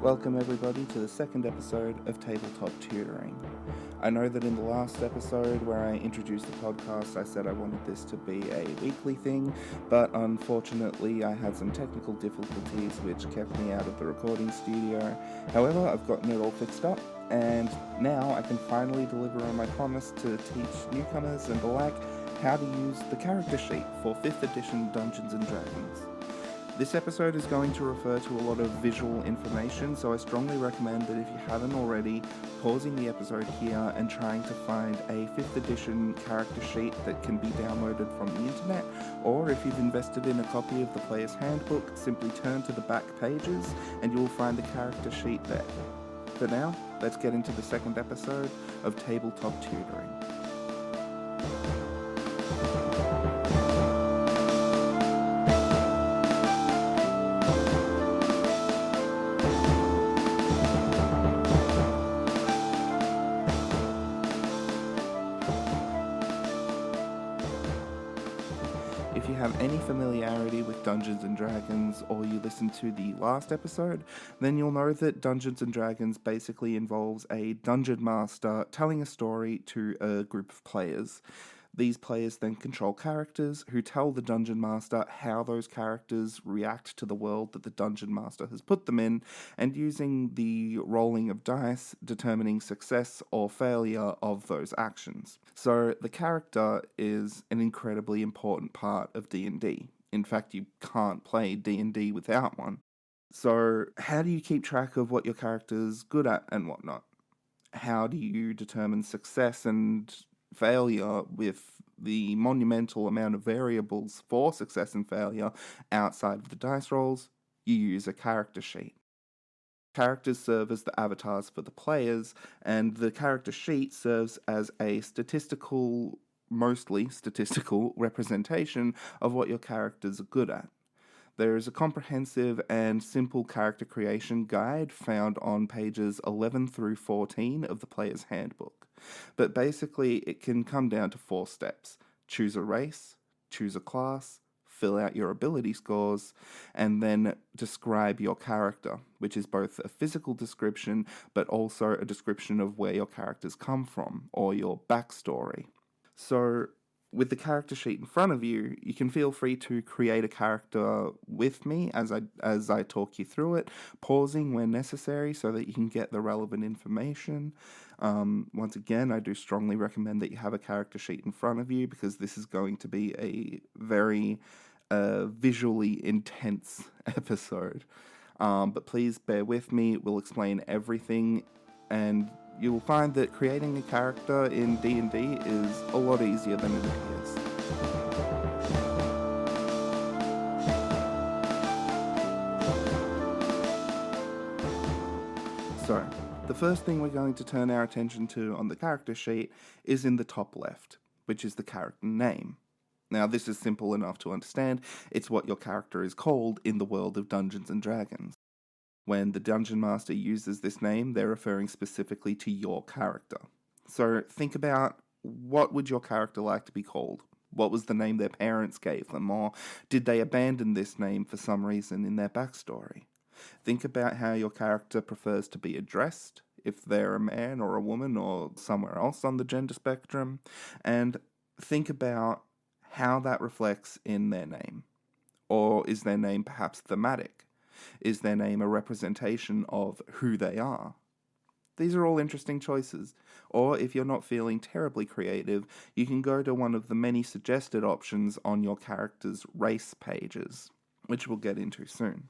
Welcome everybody to the second episode of Table Top Tutoring. I know that in the last episode where I introduced the podcast I said I wanted this to be a weekly thing, but unfortunately I had some technical difficulties which kept me out of the recording studio. However, I've gotten it all fixed up, and now I can finally deliver on my promise to teach newcomers and the like how to use the character sheet for 5th edition Dungeons & Dragons. This episode is going to refer to a lot of visual information, so I strongly recommend that if you haven't already, pausing the episode here and trying to find a 5th edition character sheet that can be downloaded from the internet, or if you've invested in a copy of the player's handbook, simply turn to the back pages and you will find the character sheet there. For now, let's get into the second episode of Tabletop Tutoring. If you have any familiarity with Dungeons & Dragons, or you listened to the last episode, then you'll know that Dungeons & Dragons basically involves a dungeon master telling a story to a group of players. These players then control characters who tell the dungeon master how those characters react to the world that the dungeon master has put them in, and using the rolling of dice, determining success or failure of those actions. So the character is an incredibly important part of D&D. In fact, you can't play D&D without one. So how do you keep track of what your character's good at and whatnot? How do you determine success and failure with the monumental amount of variables for success and failure outside of the dice rolls? You use a character sheet. Characters serve as the avatars for the players, and the character sheet serves as a mostly statistical representation of what your characters are good at. There is a comprehensive and simple character creation guide found on pages 11 through 14 of the player's handbook. But basically, it can come down to 4 steps. Choose a race, choose a class, fill out your ability scores, and then describe your character, which is both a physical description, but also a description of where your characters come from, or your backstory. So, with the character sheet in front of you, you can feel free to create a character with me as I talk you through it, pausing when necessary so that you can get the relevant information. Once again, I do strongly recommend that you have a character sheet in front of you because this is going to be a very visually intense episode. But please bear with me, we'll explain everything, and you will find that creating a character in D&D is a lot easier than it appears. So, the first thing we're going to turn our attention to on the character sheet is in the top left, which is the character name. Now, this is simple enough to understand. It's what your character is called in the world of Dungeons & Dragons. When the Dungeon Master uses this name, they're referring specifically to your character. So think about, what would your character like to be called? What was the name their parents gave them? Or did they abandon this name for some reason in their backstory? Think about how your character prefers to be addressed, if they're a man or a woman or somewhere else on the gender spectrum, and think about how that reflects in their name. Or is their name perhaps thematic? Is their name a representation of who they are? These are all interesting choices. Or if you're not feeling terribly creative, you can go to one of the many suggested options on your character's race pages, which we'll get into soon.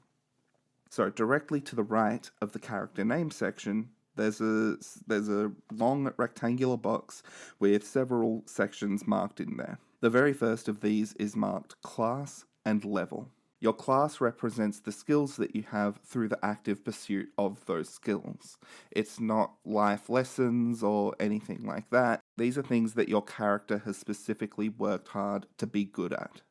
So directly to the right of the character name section, there's a long rectangular box with several sections marked in there. The very first of these is marked class and level. Your class represents the skills that you have through the active pursuit of those skills. It's not life lessons or anything like that. These are things that your character has specifically worked hard to be good at.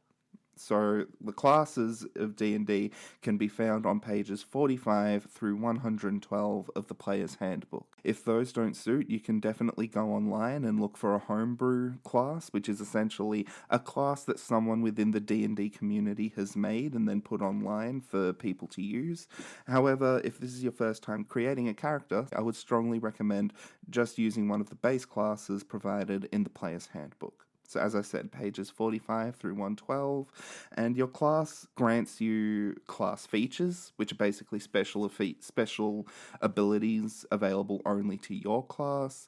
So the classes of D&D can be found on pages 45 through 112 of the Player's Handbook. If those don't suit, you can definitely go online and look for a homebrew class, which is essentially a class that someone within the D&D community has made and then put online for people to use. However, if this is your first time creating a character, I would strongly recommend just using one of the base classes provided in the Player's Handbook. So as I said, pages 45 through 112, and your class grants you class features, which are basically special abilities available only to your class.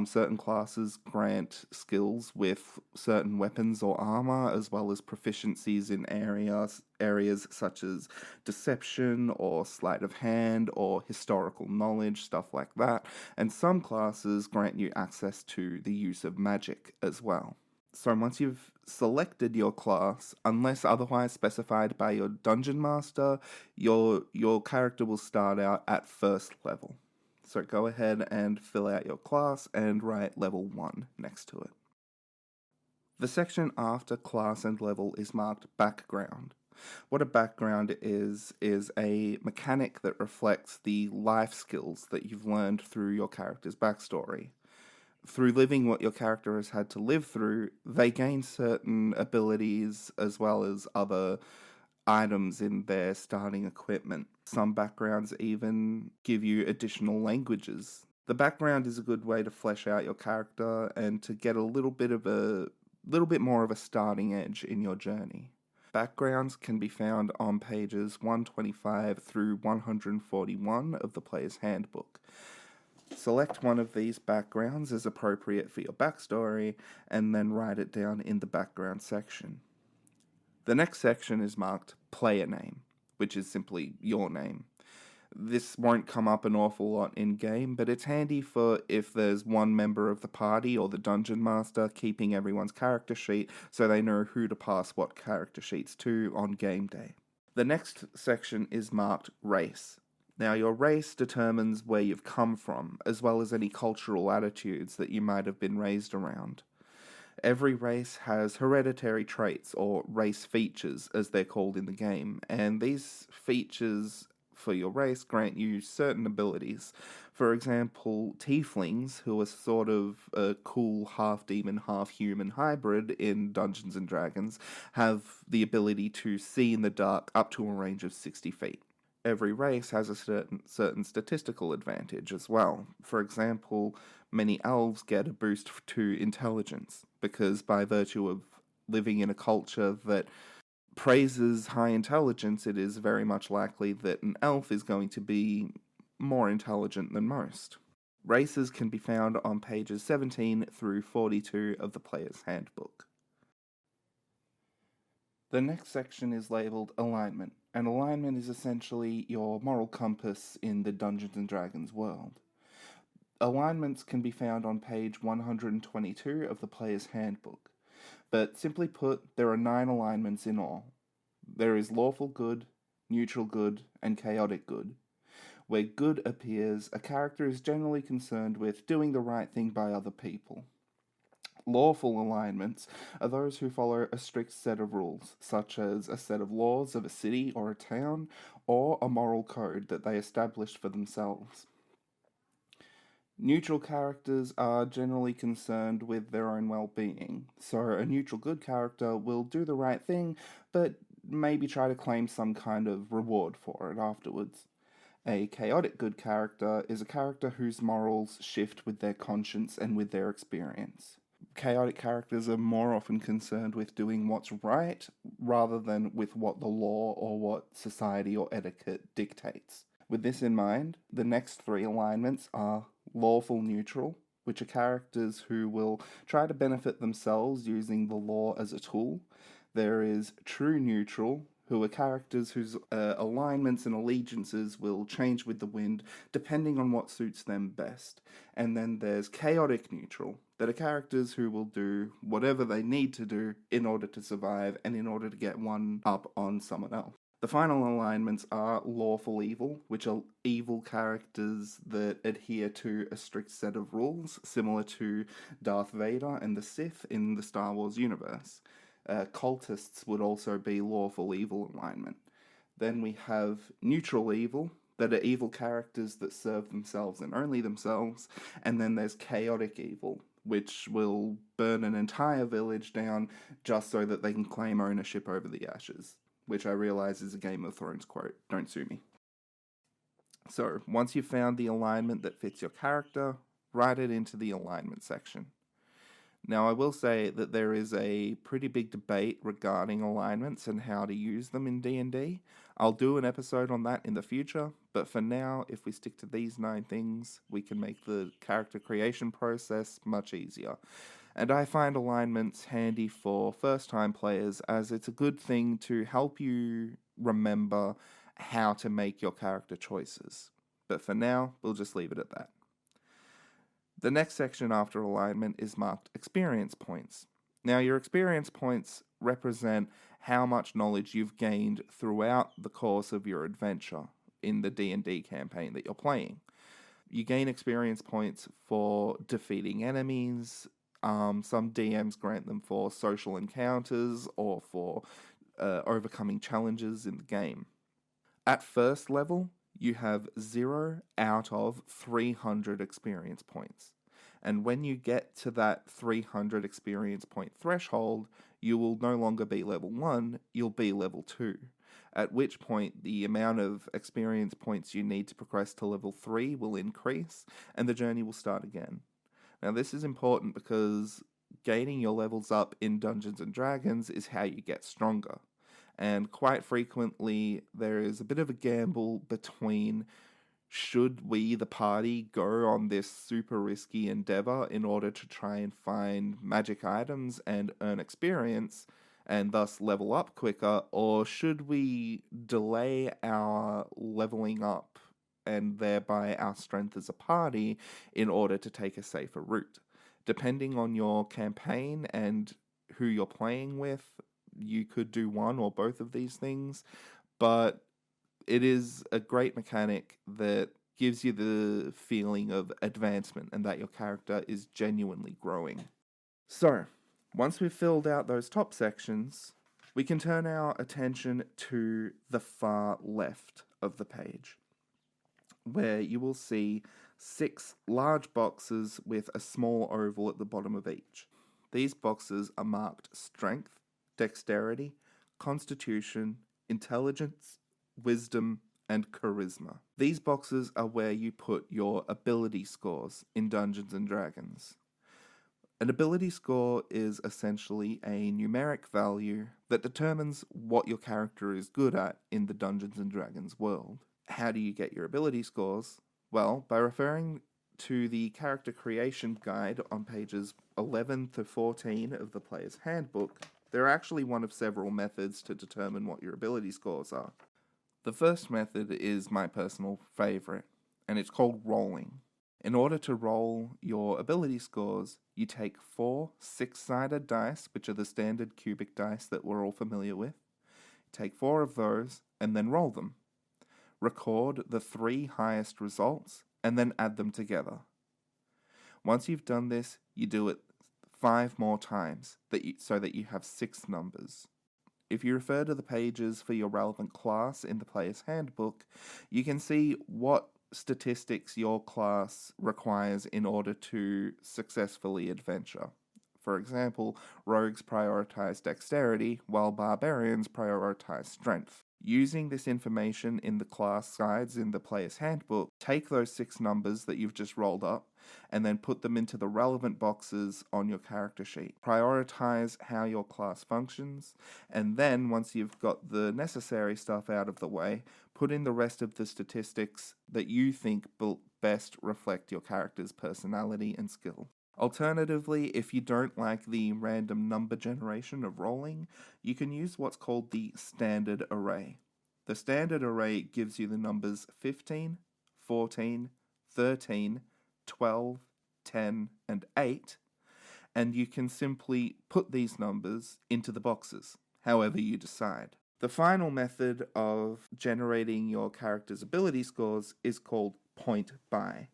Certain classes grant skills with certain weapons or armor, as well as proficiencies in areas such as deception or sleight of hand or historical knowledge, stuff like that. And some classes grant you access to the use of magic as well. So once you've selected your class, unless otherwise specified by your dungeon master, your character will start out at first level. So go ahead and fill out your class and write level 1 next to it. The section after class and level is marked background. What a background is a mechanic that reflects the life skills that you've learned through your character's backstory. Through living what your character has had to live through, they gain certain abilities as well as other items in their starting equipment. Some backgrounds even give you additional languages. The background is a good way to flesh out your character and to get a little bit more of a starting edge in your journey. Backgrounds can be found on pages 125 through 141 of the Player's Handbook. Select one of these backgrounds as appropriate for your backstory, and then write it down in the background section. The next section is marked player name, which is simply your name. This won't come up an awful lot in-game, but it's handy for if there's one member of the party or the dungeon master keeping everyone's character sheet so they know who to pass what character sheets to on game day. The next section is marked race. Now, your race determines where you've come from, as well as any cultural attitudes that you might have been raised around. Every race has hereditary traits, or race features, as they're called in the game, and these features for your race grant you certain abilities. For example, tieflings, who are sort of a cool half-demon, half-human hybrid in Dungeons & Dragons, have the ability to see in the dark up to a range of 60 feet. Every race has a certain statistical advantage as well. For example, many elves get a boost to intelligence, because by virtue of living in a culture that praises high intelligence, it is very much likely that an elf is going to be more intelligent than most. Races can be found on pages 17 through 42 of the Player's Handbook. The next section is labelled Alignment, and alignment is essentially your moral compass in the Dungeons & Dragons world. Alignments can be found on page 122 of the Player's Handbook, but simply put, there are 9 alignments in all. There is lawful good, neutral good, and chaotic good. Where good appears, a character is generally concerned with doing the right thing by other people. Lawful alignments are those who follow a strict set of rules, such as a set of laws of a city or a town, or a moral code that they established for themselves. Neutral characters are generally concerned with their own well-being, so a neutral good character will do the right thing, but maybe try to claim some kind of reward for it afterwards. A chaotic good character is a character whose morals shift with their conscience and with their experience. Chaotic characters are more often concerned with doing what's right rather than with what the law or what society or etiquette dictates. With this in mind, the next 3 alignments are lawful neutral, which are characters who will try to benefit themselves using the law as a tool. There is true neutral, who are characters whose alignments and allegiances will change with the wind depending on what suits them best. And then there's chaotic neutral, that are characters who will do whatever they need to do in order to survive and in order to get one up on someone else. The final alignments are lawful evil, which are evil characters that adhere to a strict set of rules, similar to Darth Vader and the Sith in the Star Wars universe. Cultists would also be lawful evil alignment. Then we have neutral evil, that are evil characters that serve themselves and only themselves. And then there's chaotic evil, which will burn an entire village down just so that they can claim ownership over the ashes, which I realize is a Game of Thrones quote. Don't sue me. So, once you've found the alignment that fits your character, write it into the alignment section. Now, I will say that there is a pretty big debate regarding alignments and how to use them in D&D. I'll do an episode on that in the future, but for now, if we stick to these 9 things, we can make the character creation process much easier. And I find alignments handy for first-time players, as it's a good thing to help you remember how to make your character choices. But for now, we'll just leave it at that. The next section after alignment is marked experience points. Now, your experience points represent how much knowledge you've gained throughout the course of your adventure in the D&D campaign that you're playing. You gain experience points for defeating enemies. Some DMs grant them for social encounters or for overcoming challenges in the game. At first level, you have 0 out of 300 experience points. And when you get to that 300 experience point threshold, you will no longer be level 1, you'll be level 2. At which point, the amount of experience points you need to progress to level 3 will increase, and the journey will start again. Now, this is important because gaining your levels up in Dungeons & Dragons is how you get stronger. And quite frequently, there is a bit of a gamble between should we, the party, go on this super risky endeavor in order to try and find magic items and earn experience and thus level up quicker, or should we delay our leveling up and thereby our strength as a party in order to take a safer route? Depending on your campaign and who you're playing with, you could do one or both of these things, but it is a great mechanic that gives you the feeling of advancement and that your character is genuinely growing. So, once we've filled out those top sections, we can turn our attention to the far left of the page, where you will see 6 large boxes with a small oval at the bottom of each. These boxes are marked Strength, Dexterity, Constitution, Intelligence, Wisdom, and Charisma. These boxes are where you put your ability scores in Dungeons & Dragons. An ability score is essentially a numeric value that determines what your character is good at in the Dungeons & Dragons world. How do you get your ability scores? Well, by referring to the character creation guide on pages 11 to 14 of the player's handbook, they're actually one of several methods to determine what your ability scores are. The first method is my personal favorite, and it's called rolling. In order to roll your ability scores, you take 4 6-sided dice, which are the standard cubic dice that we're all familiar with. Take 4 of those, and then roll them. Record the 3 highest results, and then add them together. Once you've done this, you do it 5 more times, so that you have 6 numbers. If you refer to the pages for your relevant class in the player's handbook, you can see what statistics your class requires in order to successfully adventure. For example, rogues prioritize dexterity, while barbarians prioritize strength. Using this information in the class guides in the player's handbook, take those 6 numbers that you've just rolled up and then put them into the relevant boxes on your character sheet. Prioritize how your class functions, and then once you've got the necessary stuff out of the way, put in the rest of the statistics that you think will best reflect your character's personality and skill. Alternatively, if you don't like the random number generation of rolling, you can use what's called the standard array. The standard array gives you the numbers 15, 14, 13, 12, 10, and 8, and you can simply put these numbers into the boxes, however you decide. The final method of generating your character's ability scores is called point by.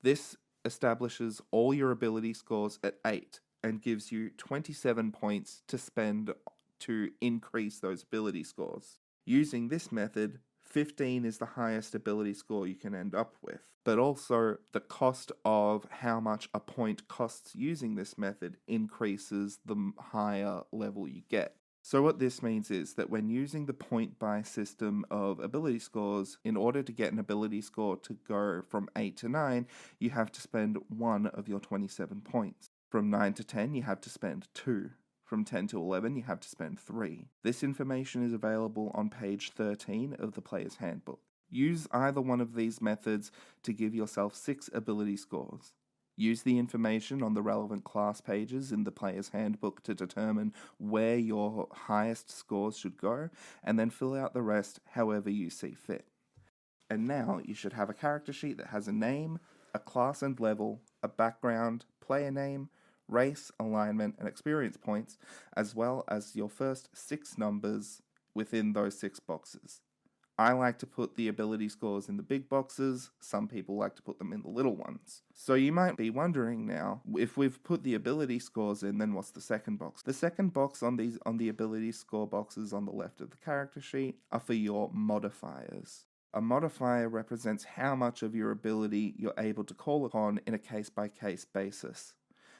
This establishes all your ability scores at 8, and gives you 27 points to spend to increase those ability scores. Using this method, 15 is the highest ability score you can end up with, but also the cost of how much a point costs using this method increases the higher level you get. So what this means is that when using the point buy system of ability scores, in order to get an ability score to go from 8 to 9, you have to spend 1 of your 27 points. From 9 to 10, you have to spend 2. From 10 to 11, you have to spend 3. This information is available on page 13 of the Player's Handbook. Use either one of these methods to give yourself 6 ability scores. Use the information on the relevant class pages in the Player's Handbook to determine where your highest scores should go, and then fill out the rest however you see fit. And now you should have a character sheet that has a name, a class and level, a background, player name, race, alignment, and experience points, as well as your first 6 numbers within those 6 boxes. I like to put the ability scores in the big boxes, some people like to put them in the little ones. So you might be wondering now, if we've put the ability scores in, then what's the second box? The second box on the ability score boxes on the left of the character sheet are for your modifiers. A modifier represents how much of your ability you're able to call upon in a case-by-case basis.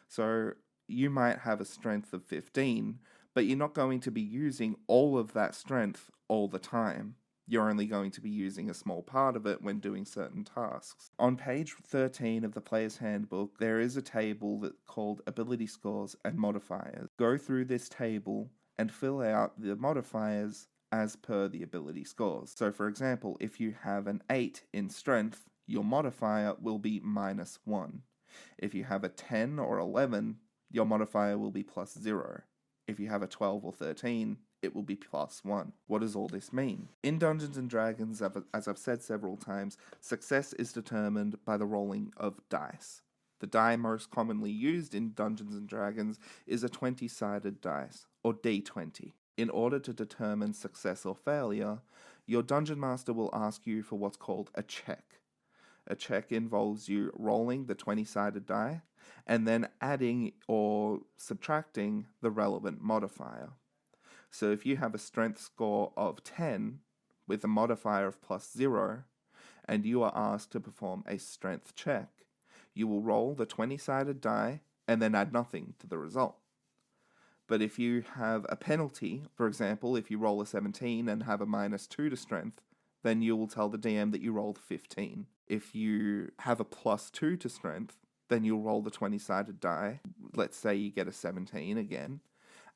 So you might have a strength of 15, but you're not going to be using all of that strength all the time. You're only going to be using a small part of it when doing certain tasks. On page 13 of the Player's Handbook, there is a table that's called Ability Scores and Modifiers. Go through this table and fill out the modifiers as per the ability scores. So for example, if you have an 8 in strength, your modifier will be -1. If you have a 10 or 11, your modifier will be +0. If you have a 12 or 13, it will be +1. What does all this mean? In Dungeons & Dragons, as I've said several times, success is determined by the rolling of dice. The die most commonly used in Dungeons & Dragons is a 20-sided dice, or D20. In order to determine success or failure, your Dungeon Master will ask you for what's called a check. A check involves you rolling the 20-sided die and then adding or subtracting the relevant modifier. So if you have a strength score of 10 with a modifier of +0 and you are asked to perform a strength check, you will roll the 20-sided die and then add nothing to the result. But if you have a penalty, for example, if you roll a 17 and have a -2 to strength, then you will tell the DM that you rolled 15. If you have a +2 to strength, then you'll roll the 20-sided die. Let's say you get a 17 again,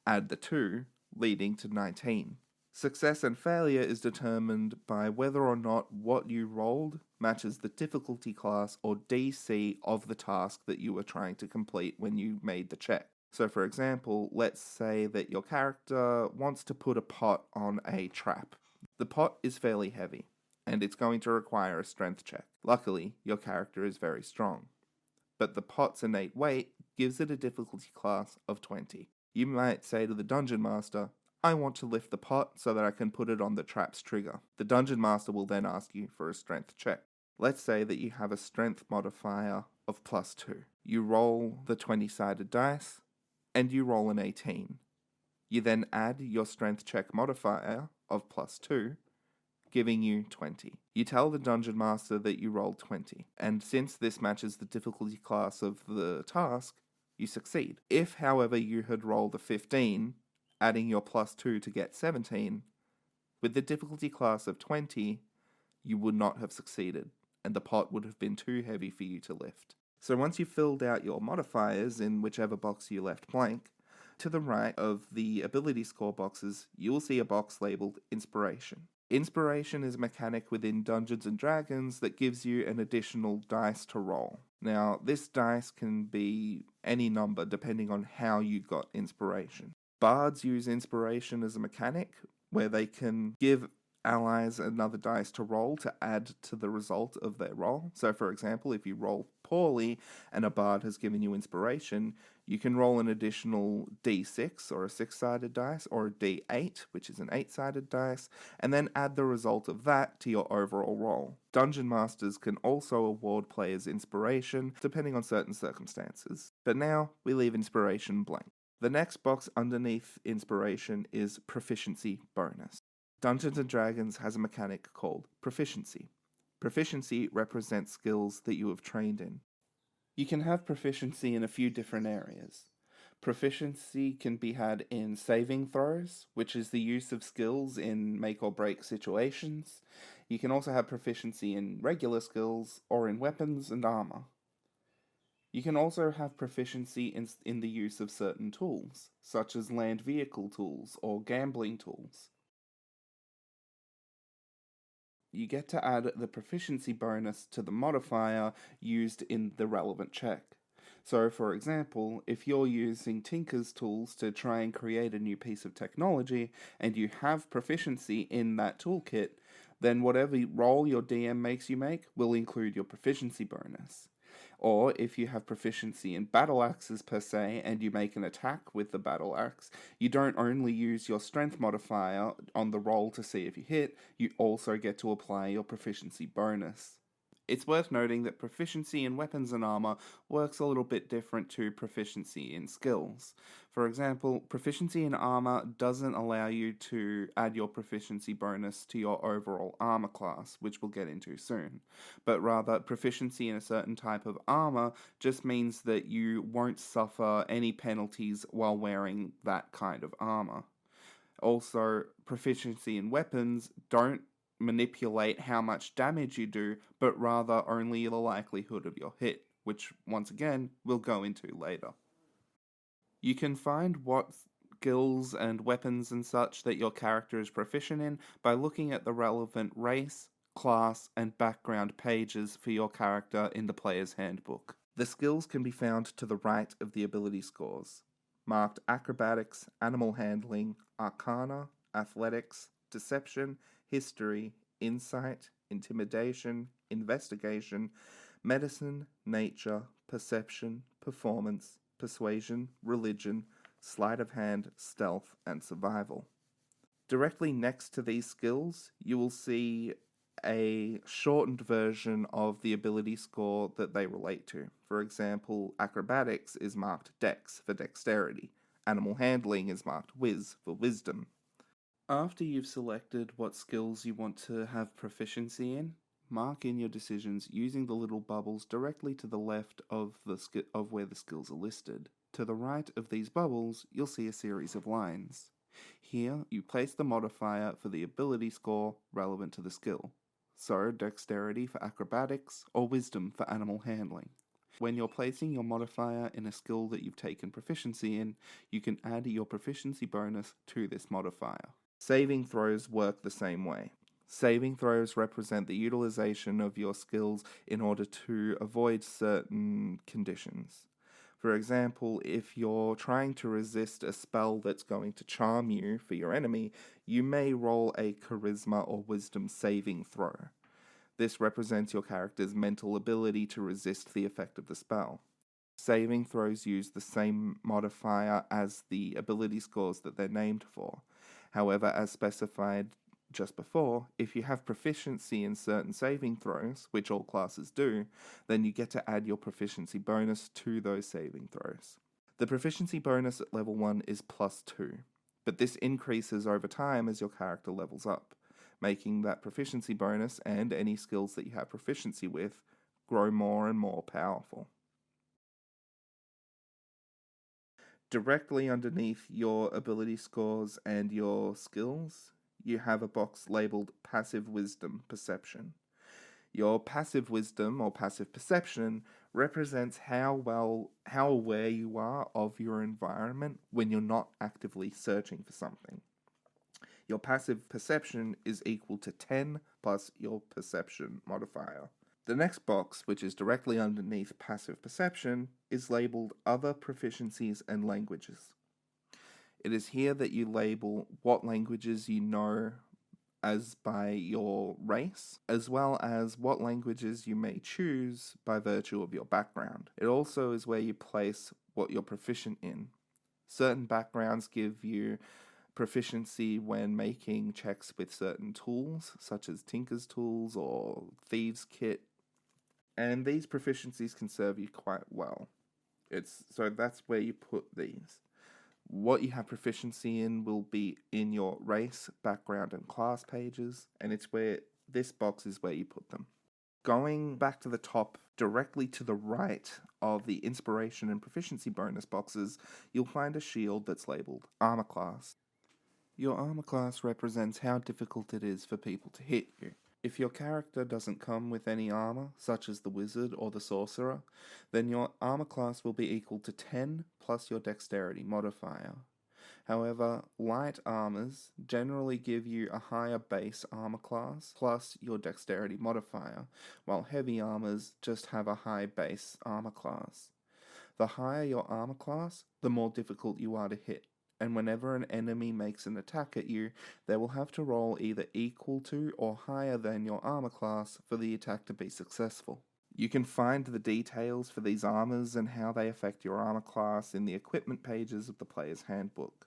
add the 2, leading to 19. Success and failure is determined by whether or not what you rolled matches the difficulty class or DC of the task that you were trying to complete when you made the check. So for example, let's say that your character wants to put a pot on a trap. The pot is fairly heavy, and it's going to require a strength check. Luckily, your character is very strong, but the pot's innate weight gives it a difficulty class of 20. You might say to the Dungeon Master, I want to lift the pot so that I can put it on the trap's trigger. The Dungeon Master will then ask you for a strength check. Let's say that you have a strength modifier of +2. You roll the 20-sided dice, and you roll an 18. You then add your strength check modifier of +2, giving you 20. You tell the Dungeon Master that you rolled 20, and since this matches the difficulty class of the task, you succeed. If, however, you had rolled a 15, adding your +2 to get 17, with the difficulty class of 20, you would not have succeeded, and the pot would have been too heavy for you to lift. So once you've filled out your modifiers in whichever box you left blank, to the right of the ability score boxes, you will see a box labeled Inspiration. Inspiration is a mechanic within Dungeons & Dragons that gives you an additional dice to roll. Now, this dice can be any number depending on how you got inspiration. Bards use inspiration as a mechanic where they can give allies another dice to roll to add to the result of their roll. So for example, if you roll poorly and a bard has given you inspiration, You can roll an additional d6 or a 6-sided dice, or a d8, which is an 8-sided dice, and then add the result of that to your overall roll. Dungeon Masters can also award players inspiration, depending on certain circumstances. But now, we leave inspiration blank. The next box underneath inspiration is proficiency bonus. Dungeons & Dragons has a mechanic called proficiency. Proficiency represents skills that you have trained in. You can have proficiency in a few different areas. Proficiency can be had in saving throws, which is the use of skills in make or break situations. You can also have proficiency in regular skills or in weapons and armor. You can also have proficiency in the use of certain tools, such as land vehicle tools or gambling tools. You get to add the proficiency bonus to the modifier used in the relevant check. So, for example, if you're using Tinker's tools to try and create a new piece of technology, and you have proficiency in that toolkit, then whatever roll your DM makes you make will include your proficiency bonus. Or if you have proficiency in battle axes per se, and you make an attack with the battle axe, you don't only use your strength modifier on the roll to see if you hit, you also get to apply your proficiency bonus. It's worth noting that proficiency in weapons and armor works a little bit different to proficiency in skills. For example, proficiency in armor doesn't allow you to add your proficiency bonus to your overall armor class, which we'll get into soon. But rather, proficiency in a certain type of armor just means that you won't suffer any penalties while wearing that kind of armor. Also, proficiency in weapons don't manipulate how much damage you do, but rather only the likelihood of your hit, which once again we'll go into later. You can find what skills and weapons and such that your character is proficient in by looking at the relevant race, class, and background pages for your character in the player's handbook. The skills can be found to the right of the ability scores, marked acrobatics, animal handling, arcana, athletics, deception, history, insight, intimidation, investigation, medicine, nature, perception, performance, persuasion, religion, sleight of hand, stealth, and survival. Directly next to these skills, you will see a shortened version of the ability score that they relate to. For example, acrobatics is marked dex for dexterity. Animal handling is marked wiz for wisdom. After you've selected what skills you want to have proficiency in, mark in your decisions using the little bubbles directly to the left of where the skills are listed. To the right of these bubbles, you'll see a series of lines. Here, you place the modifier for the ability score relevant to the skill. So, dexterity for acrobatics or wisdom for animal handling. When you're placing your modifier in a skill that you've taken proficiency in, you can add your proficiency bonus to this modifier. Saving throws work the same way. Saving throws represent the utilization of your skills in order to avoid certain conditions. For example, if you're trying to resist a spell that's going to charm you for your enemy, you may roll a charisma or wisdom saving throw. This represents your character's mental ability to resist the effect of the spell. Saving throws use the same modifier as the ability scores that they're named for. However, as specified just before, if you have proficiency in certain saving throws, which all classes do, then you get to add your proficiency bonus to those saving throws. The proficiency bonus at level 1 is +2, but this increases over time as your character levels up, making that proficiency bonus and any skills that you have proficiency with grow more and more powerful. Directly underneath your ability scores and your skills, you have a box labeled Passive Wisdom Perception. Your passive wisdom or passive perception represents how aware you are of your environment when you're not actively searching for something. Your passive perception is equal to 10 plus your perception modifier. The next box, which is directly underneath passive perception, is labeled Other Proficiencies and Languages. It is here that you label what languages you know as by your race, as well as what languages you may choose by virtue of your background. It also is where you place what you're proficient in. Certain backgrounds give you proficiency when making checks with certain tools, such as Tinker's tools or Thieves' Kit, and these proficiencies can serve you quite well. So that's where you put these. What you have proficiency in will be in your race, background, and class pages, and this box is where you put them. Going back to the top, directly to the right of the inspiration and proficiency bonus boxes, you'll find a shield that's labeled Armor Class. Your armor class represents how difficult it is for people to hit you. If your character doesn't come with any armor, such as the wizard or the sorcerer, then your armor class will be equal to 10 plus your dexterity modifier. However, light armors generally give you a higher base armor class plus your dexterity modifier, while heavy armors just have a high base armor class. The higher your armor class, the more difficult you are to hit, and whenever an enemy makes an attack at you, they will have to roll either equal to or higher than your armor class for the attack to be successful. You can find the details for these armors and how they affect your armor class in the equipment pages of the player's handbook.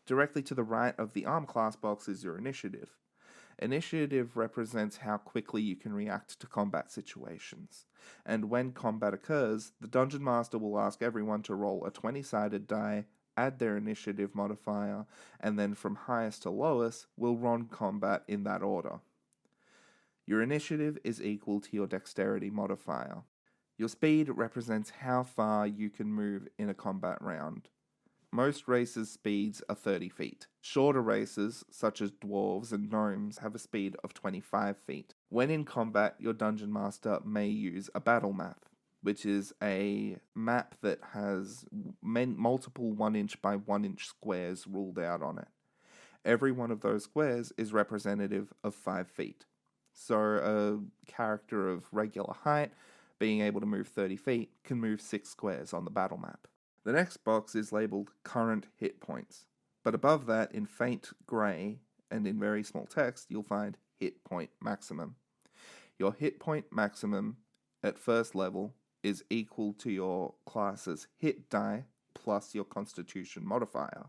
Directly to the right of the armor class box is your initiative. Initiative represents how quickly you can react to combat situations. And when combat occurs, the Dungeon Master will ask everyone to roll a 20-sided die, add their initiative modifier, and then from highest to lowest, will run combat in that order. Your initiative is equal to your dexterity modifier. Your speed represents how far you can move in a combat round. Most races' speeds are 30 feet. Shorter races, such as dwarves and gnomes, have a speed of 25 feet. When in combat, your Dungeon Master may use a battle map, which is a map that has multiple 1-inch by 1-inch squares ruled out on it. Every one of those squares is representative of 5 feet. So a character of regular height, being able to move 30 feet, can move 6 squares on the battle map. The next box is labeled Current Hit Points, but above that, in faint grey and in very small text, you'll find Hit Point Maximum. Your hit point maximum at first level is equal to your class's hit die plus your Constitution modifier.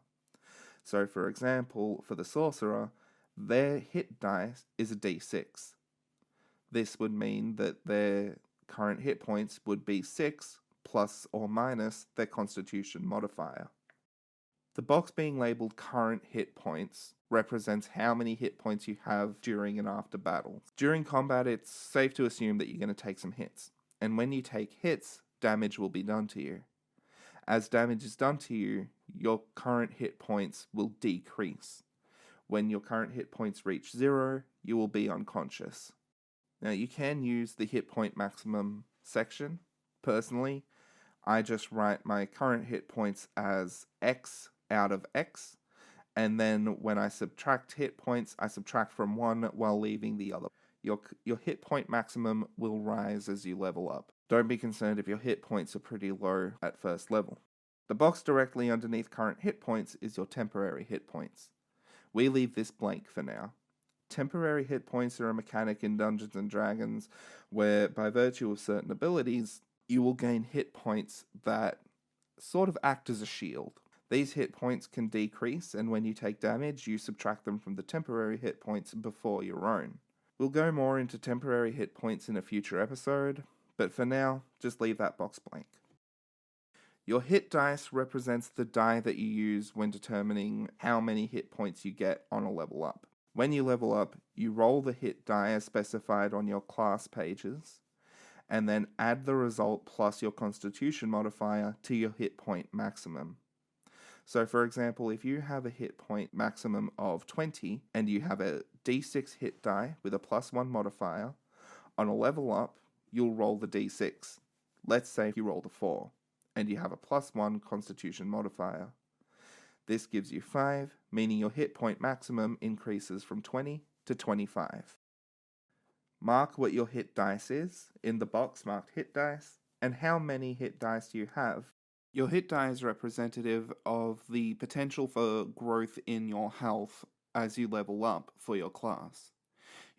So for example, for the Sorcerer, their hit die is a d6. This would mean that their current hit points would be 6 plus or minus their Constitution modifier. The box being labelled Current Hit Points represents how many hit points you have during and after battle. During combat, it's safe to assume that you're going to take some hits, and when you take hits, damage will be done to you. As damage is done to you, your current hit points will decrease. When your current hit points reach 0, you will be unconscious. Now, you can use the hit point maximum section. Personally, I just write my current hit points as X out of X, and then when I subtract hit points, I subtract from one while leaving the other. Your hit point maximum will rise as you level up. Don't be concerned if your hit points are pretty low at first level. The box directly underneath current hit points is your temporary hit points. We leave this blank for now. Temporary hit points are a mechanic in Dungeons & Dragons where, by virtue of certain abilities, you will gain hit points that sort of act as a shield. These hit points can decrease, and when you take damage, you subtract them from the temporary hit points before your own. We'll go more into temporary hit points in a future episode, but for now, just leave that box blank. Your hit dice represents the die that you use when determining how many hit points you get on a level up. When you level up, you roll the hit die as specified on your class pages, and then add the result plus your Constitution modifier to your hit point maximum. So for example, if you have a hit point maximum of 20 and you have a d6 hit die with a +1 modifier, on a level up, you'll roll the d6. Let's say you rolled a 4 and you have a +1 Constitution modifier. This gives you 5, meaning your hit point maximum increases from 20 to 25. Mark what your hit dice is in the box marked hit dice, and how many hit dice do you have. Your hit die is representative of the potential for growth in your health as you level up for your class.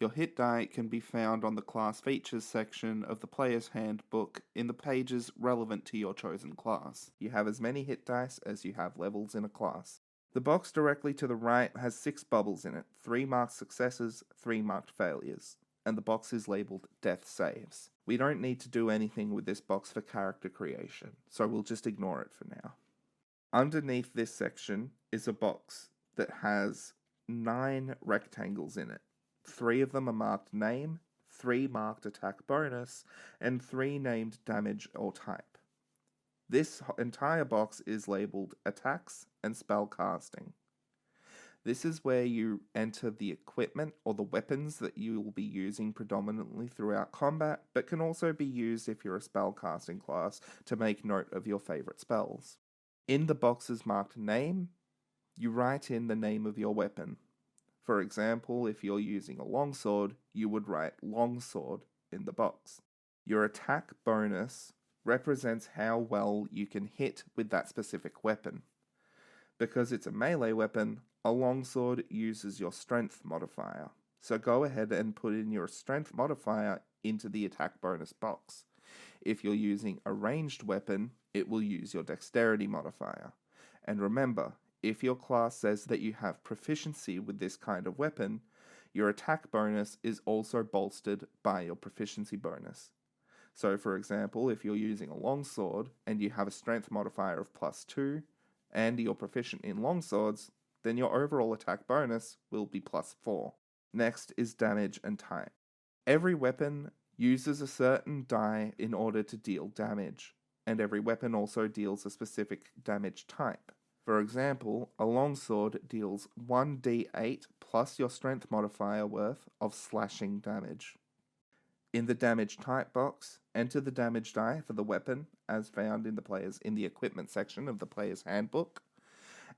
Your hit die can be found on the class features section of the player's handbook in the pages relevant to your chosen class. You have as many hit dice as you have levels in a class. The box directly to the right has 6 bubbles in it, 3 marked successes, 3 marked failures, and the box is labelled death saves. We don't need to do anything with this box for character creation, so we'll just ignore it for now. Underneath this section is a box that has 9 rectangles in it. 3 of them are marked name, 3 marked attack bonus, and 3 named damage or type. This entire box is labelled attacks and spell casting. This is where you enter the equipment or the weapons that you will be using predominantly throughout combat, but can also be used if you're a spellcasting class to make note of your favourite spells. In the box's marked name, you write in the name of your weapon. For example, if you're using a longsword, you would write longsword in the box. Your attack bonus represents how well you can hit with that specific weapon. Because it's a melee weapon, a longsword uses your strength modifier. So go ahead and put in your strength modifier into the attack bonus box. If you're using a ranged weapon, it will use your dexterity modifier. And remember, if your class says that you have proficiency with this kind of weapon, your attack bonus is also bolstered by your proficiency bonus. So for example, if you're using a longsword and you have a strength modifier of +2 and you're proficient in longswords, then your overall attack bonus will be +4. Next is damage and type. Every weapon uses a certain die in order to deal damage, and every weapon also deals a specific damage type. For example, a longsword deals 1d8 plus your strength modifier worth of slashing damage. In the damage type box, enter the damage die for the weapon as found in the equipment section of the player's handbook,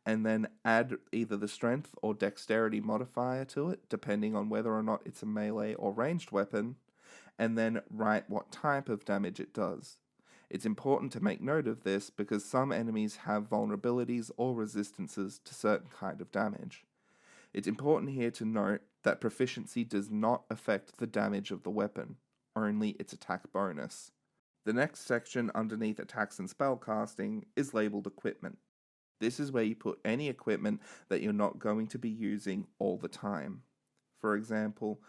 and then add either the strength or dexterity modifier to it, depending on whether or not it's a melee or ranged weapon, and then write what type of damage it does. It's important to make note of this because some enemies have vulnerabilities or resistances to certain kind of damage. It's important here to note that proficiency does not affect the damage of the weapon, only its attack bonus. The next section underneath attacks and spellcasting is labelled equipment. This is where you put any equipment that you're not going to be using all the time. For example,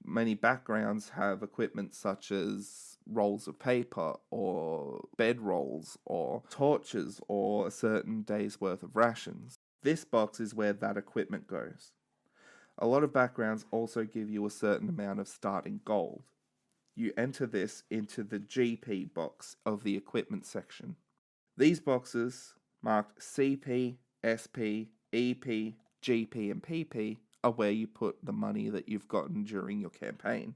many backgrounds have equipment such as rolls of paper or bed rolls or torches or a certain day's worth of rations. This box is where that equipment goes. A lot of backgrounds also give you a certain amount of starting gold. You enter this into the GP box of the equipment section. These boxes, marked CP, SP, EP, GP, and PP, are where you put the money that you've gotten during your campaign.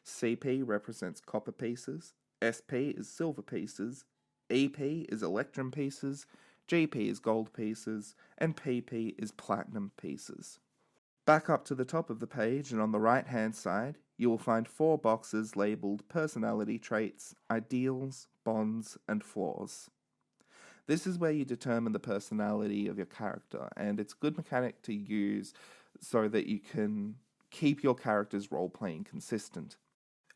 CP represents copper pieces, SP is silver pieces, EP is electrum pieces, GP is gold pieces, and PP is platinum pieces. Back up to the top of the page and on the right hand side, you will find 4 boxes labelled personality traits, ideals, bonds, and flaws. This is where you determine the personality of your character, and it's a good mechanic to use so that you can keep your character's role-playing consistent.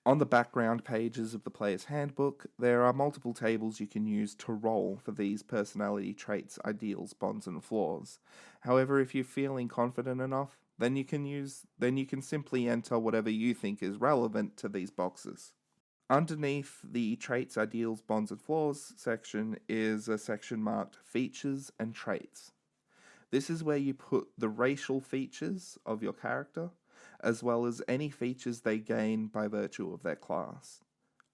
On the background pages of the player's handbook, there are multiple tables you can use to roll for these personality traits, ideals, bonds, and flaws. However, if you're feeling confident enough, then you can simply enter whatever you think is relevant to these boxes. Underneath the traits, ideals, bonds, and flaws section is a section marked features and traits. This is where you put the racial features of your character, as well as any features they gain by virtue of their class.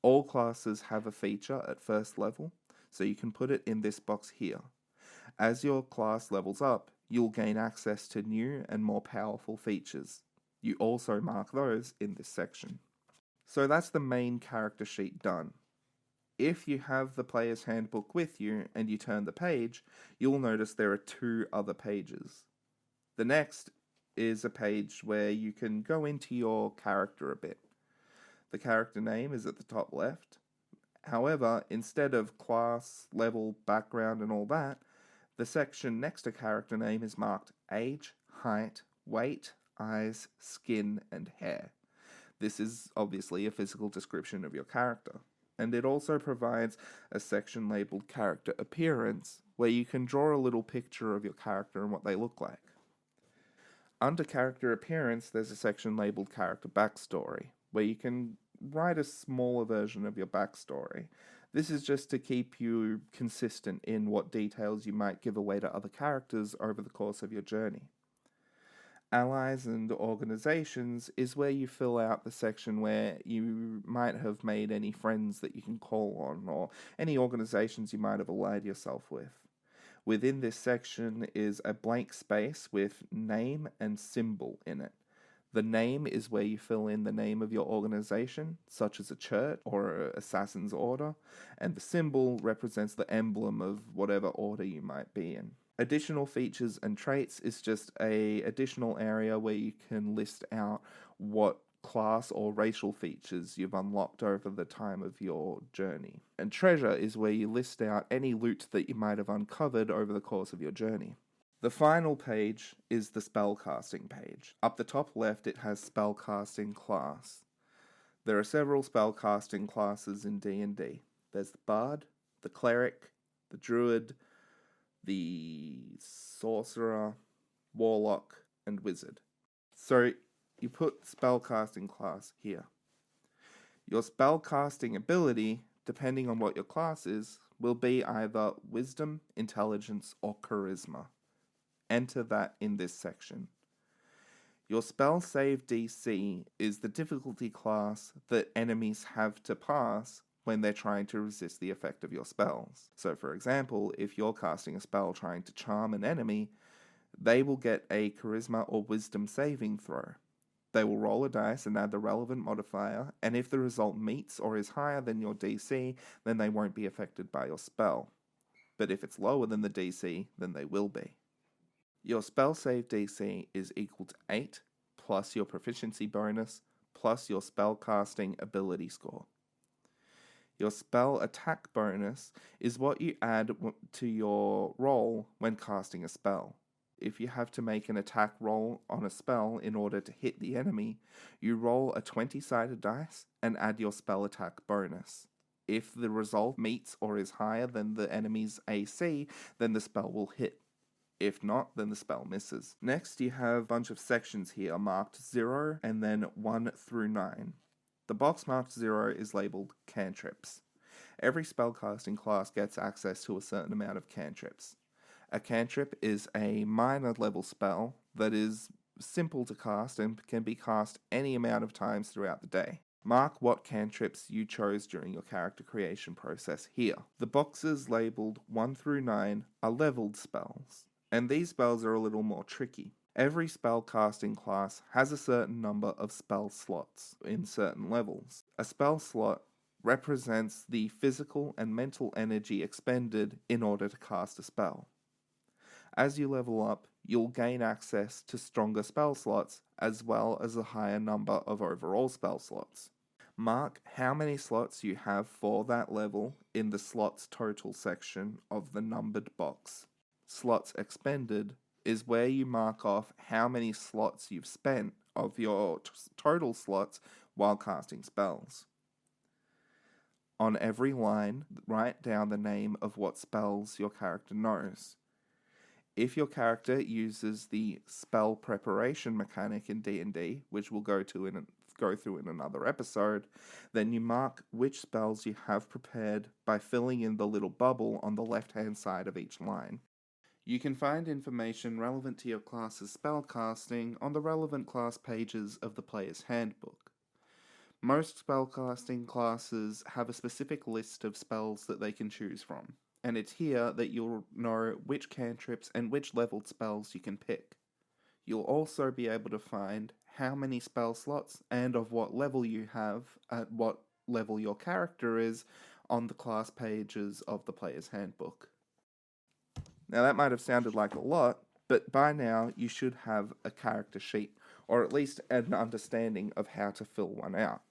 All classes have a feature at first level, so you can put it in this box here. As your class levels up, you'll gain access to new and more powerful features. You also mark those in this section. So that's the main character sheet done. If you have the player's handbook with you and you turn the page, you'll notice there are 2 other pages. The next is a page where you can go into your character a bit. The character name is at the top left. However, instead of class, level, background, and all that, the section next to character name is marked age, height, weight, eyes, skin, and hair. This is obviously a physical description of your character. And it also provides a section labeled Character Appearance, where you can draw a little picture of your character and what they look like. Under Character Appearance, there's a section labeled Character Backstory, where you can write a smaller version of your backstory. This is just to keep you consistent in what details you might give away to other characters over the course of your journey. Allies and Organizations is where you fill out the section where you might have made any friends that you can call on, or any organizations you might have allied yourself with. Within this section is a blank space with name and symbol in it. The name is where you fill in the name of your organization, such as a church or an assassin's order, and the symbol represents the emblem of whatever order you might be in. Additional features and traits is just an additional area where you can list out what class or racial features you've unlocked over the time of your journey. And treasure is where you list out any loot that you might have uncovered over the course of your journey. The final page is the spellcasting page. Up the top left, it has spellcasting class. There are several spellcasting classes in D&D. There's the Bard, the Cleric, the Druid, the Sorcerer, Warlock, and Wizard. So you put spellcasting class here. Your spellcasting ability, depending on what your class is, will be either Wisdom, Intelligence, or Charisma. Enter that in this section. Your spell save DC is the difficulty class that enemies have to pass when they're trying to resist the effect of your spells. So for example, if you're casting a spell trying to charm an enemy, they will get a Charisma or Wisdom saving throw. They will roll a dice and add the relevant modifier, and if the result meets or is higher than your DC, then they won't be affected by your spell. But if it's lower than the DC, then they will be. Your spell save DC is equal to 8, plus your proficiency bonus, plus your spellcasting ability score. Your spell attack bonus is what you add to your roll when casting a spell. If you have to make an attack roll on a spell in order to hit the enemy, you roll a 20-sided dice and add your spell attack bonus. If the result meets or is higher than the enemy's AC, then the spell will hit. If not, then the spell misses. Next, you have a bunch of sections here marked 0 and then 1 through 9. The box marked 0 is labeled cantrips. Every spellcasting class gets access to a certain amount of cantrips. A cantrip is a minor level spell that is simple to cast and can be cast any amount of times throughout the day. Mark what cantrips you chose during your character creation process here. The boxes labeled 1 through 9 are leveled spells, and these spells are a little more tricky. Every spellcasting class has a certain number of spell slots in certain levels. A spell slot represents the physical and mental energy expended in order to cast a spell. As you level up, you'll gain access to stronger spell slots as well as a higher number of overall spell slots. Mark how many slots you have for that level in the slots total section of the numbered box. Slots expended is where you mark off how many slots you've spent of your total slots while casting spells. On every line, write down the name of what spells your character knows. If your character uses the spell preparation mechanic in D&D, which we'll go through in another episode, then you mark which spells you have prepared by filling in the little bubble on the left-hand side of each line. You can find information relevant to your class's spellcasting on the relevant class pages of the player's handbook. Most spellcasting classes have a specific list of spells that they can choose from, and it's here that you'll know which cantrips and which leveled spells you can pick. You'll also be able to find how many spell slots and of what level you have at what level your character is on the class pages of the player's handbook. Now that might have sounded like a lot, but by now you should have a character sheet, or at least an understanding of how to fill one out.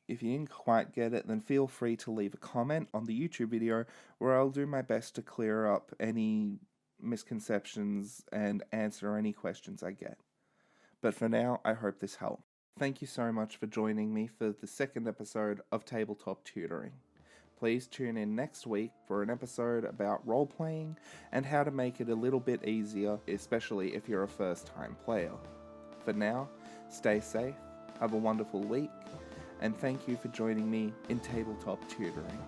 If you didn't quite get it, then feel free to leave a comment on the YouTube video where I'll do my best to clear up any misconceptions and answer any questions I get. But for now, I hope this helped. Thank you so much for joining me for the second episode of Tabletop Tutoring. Please tune in next week for an episode about role-playing and how to make it a little bit easier, especially if you're a first-time player. For now, stay safe, have a wonderful week, and thank you for joining me in Tabletop Tutoring.